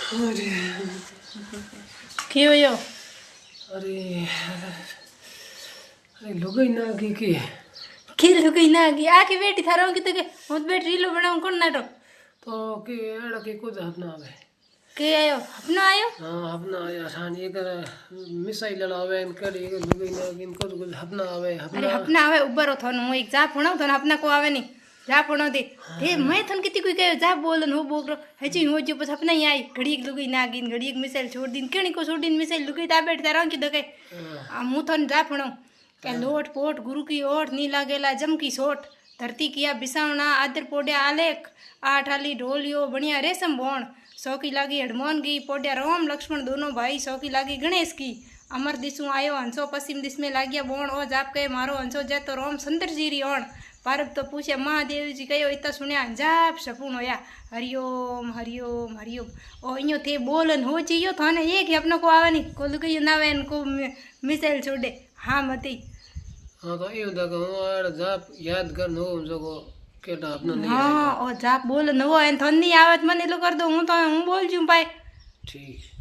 अरे क्यों यो अरे अरे लुगाई ना की खेल गई ना गई आके बेटी थारा की तो के હું તો બેટ રીલો બનાવું કોણ નાટો तो कि एड़ा की कुछ अपना आवे કે આયો अपनो आयो हाँ अपना आसान ये कर मिसाइल लड़ावे इनकर ये लुगाई ना की इनको कुछ अपना आवे अरे अपना आवे उबर थोन હું એક જા ભણાવ તો अपना को आवे नहीं જા ભણો દે તે મેં થન કીધી કોઈ કયો જા બોલ હું બોકરો હજી હું જો પછી अपना ही आई घड़ी एक लुगाई नागीन घड़ी एक मिसाइल छोड़ दिन केणी को छोड़ दिन मिसाइल लुगाई ता बैठ तारा की दके હું થન જા ભણાવ કે લોટ પોટ गुरु की ओट नी लागेला जम की सोट धरती किया बिसावना आदर पोड्या आलेख आठ आली ढोलियो बनिया रेशम बोण सौकी लागी हडमोन की पोड्या राम लक्ष्मण दोनों भाई सौकी लागी गणेश की अमर दिशु आयो हंसो पश्चिम दिश में लाग्या बोण ओ जाप कहे मारो हंसो जय तो राम सुंदर जीरी ओण पारब तो पूछे महादेव जी कहो इतना सुनिया जाप सपून होया हरिओम हरिओम हरिओम ओ इयो थे बोलन हो चाहिए था ने एक ही अपना को आवे नहीं को लुगाई ना वे को मिसाइल छोड़े हाँ मती हाँ तो ये होता कि हूँ जाप याद कर नो जो केटा अपना नहीं हाँ ओ जाप बोल नवो एन थन नहीं आवत मने लो कर दो हूँ तो हूँ बोल जूं पाए ठीक